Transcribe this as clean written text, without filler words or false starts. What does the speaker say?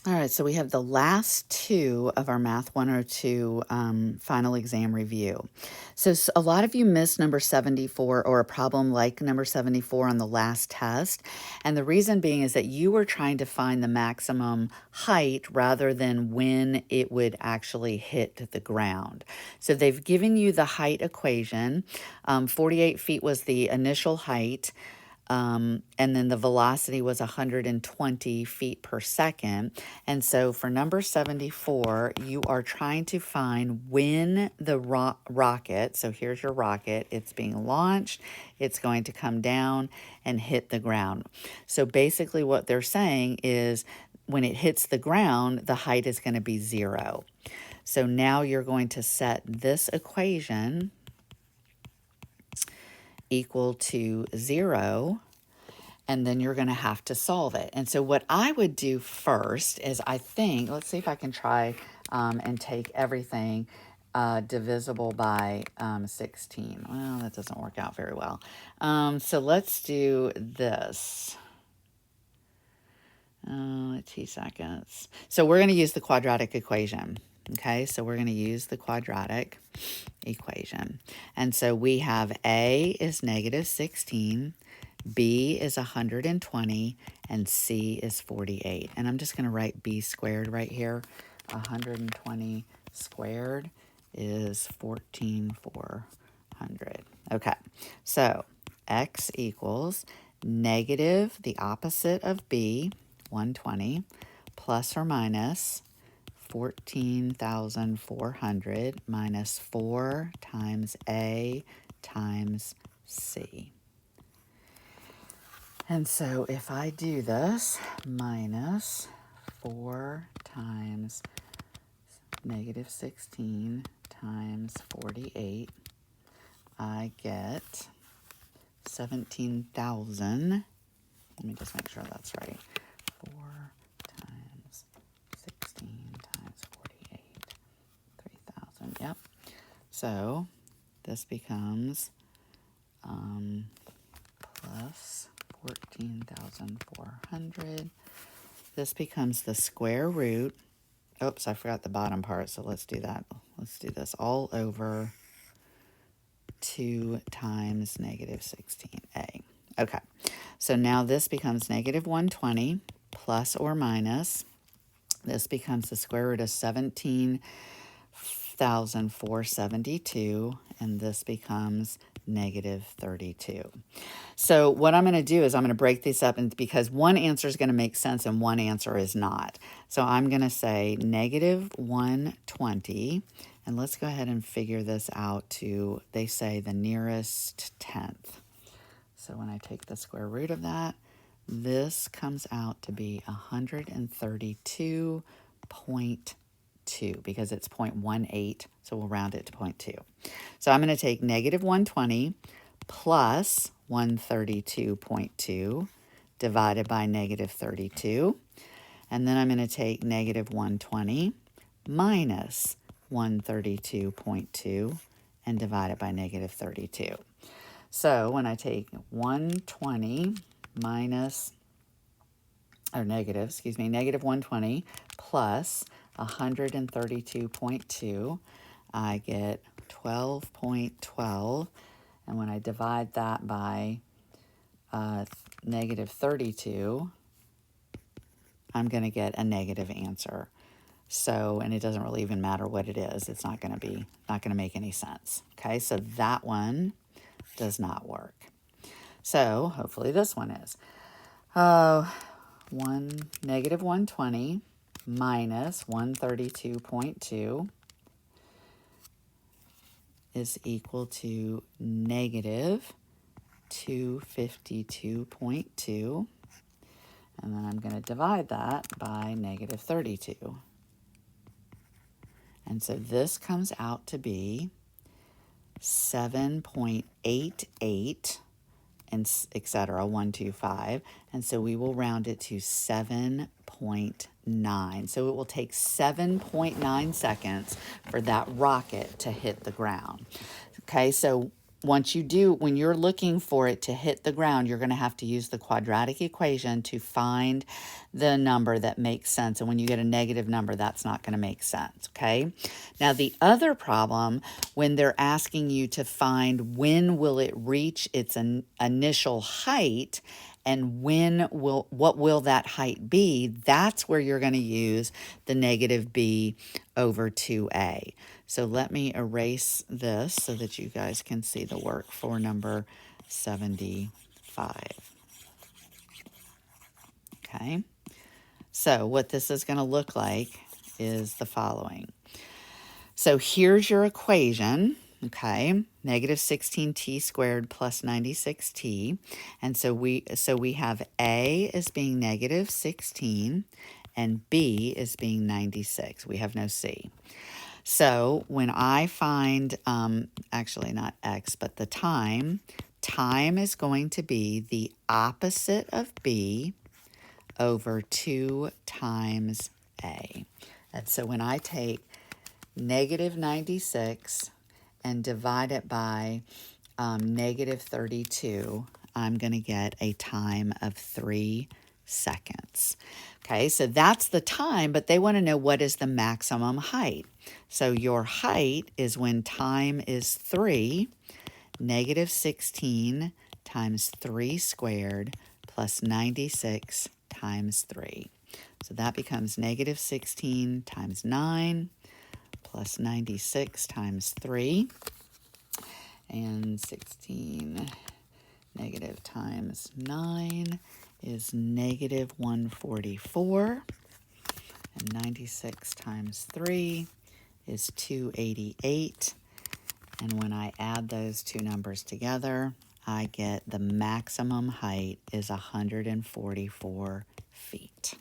All right, so we have the last two of our Math 102 final exam review. So a lot of you missed number 74 or a problem like number 74 on the last test. And the reason being is that you were trying to find the maximum height rather than when it would actually hit the ground. So they've given you the height equation. 48 feet was the initial height. And then the velocity was 120 feet per second. And so for number 74, you are trying to find when the rocket, so here's your rocket, it's being launched, it's going to come down and hit the ground. So basically what they're saying is when it hits the ground, the height is going to be 0. So now you're going to set this equation equal to 0, and then you're going to have to solve it. And so what I would do first is let's see if I can try and take everything divisible by 16. Well, that doesn't work out very well. So let's do this. 2 seconds. So we're going to use the quadratic equation. Okay, so we're going to use the quadratic equation. And so we have A is negative 16, B is 120, and C is 48. And I'm just going to write B squared right here. 120 squared is 14,400. Okay, so X equals negative the opposite of B, 120, plus or minus 14,400 minus 4 times A times C. And so if I do this, minus 4 times negative 16 times 48, I get 17,000. Let me just make sure that's right. 4 times 16 times 48, 3,000. Yep. So this becomes plus 14,400. This becomes the square root. Oops, I forgot the bottom part, so let's do that. Let's do this all over 2 times negative 16a. Okay, so now this becomes negative 120 plus or minus. This becomes the square root of 17,472, and this becomes negative 32. So what I'm going to do is I'm going to break these up, and because one answer is going to make sense and one answer is not. So I'm going to say negative 120, and let's go ahead and figure this out to, they say, the nearest tenth. So when I take the square root of that, this comes out to be 132.2 because it's 0.18, so we'll round it to 0.2. So I'm going to take negative 120 plus 132.2 divided by negative 32. And then I'm going to take negative 120 minus 132.2 and divide it by negative 32. So when I take 120 negative 120 plus 132.2, I get 12.12. And when I divide that by negative 32, I'm going to get a negative answer. So, and it doesn't really even matter what it is. It's not going to make any sense. Okay, so that one does not work. So hopefully this one is. Negative 120 minus 132.2 is equal to negative 252.2. And then I'm going to divide that by negative 32. And so this comes out to be 7.88 and etc. 125. And so we will round it to 7.9. So it will take 7.9 seconds for that rocket to hit the ground. Okay, so once you do, when you're looking for it to hit the ground, you're going to have to use the quadratic equation to find the number that makes sense. And when you get a negative number, that's not going to make sense, okay? Now, the other problem, when they're asking you to find when will it reach its initial height, and what will that height be, that's where you're going to use the negative b over 2a. So let me erase this so that you guys can see the work for number 75. Okay, so what this is going to look like is the following. So here's your equation. Okay, negative 16t squared plus 96t. And so we have A as being negative 16 and B as being 96. We have no C. So when I find, actually not X, but the time is going to be the opposite of B over 2 times A. And so when I take negative 96 and divide it by negative 32, I'm going to get a time of 3 seconds. Okay, so that's the time, but they want to know what is the maximum height. So your height is when time is 3, negative 16 times 3 squared plus 96 times 3. So that becomes negative 16 times 9 plus 96 times 3, and 16 negative times 9 is negative 144, and 96 times 3 is 288, and when I add those two numbers together, I get the maximum height is 144 feet.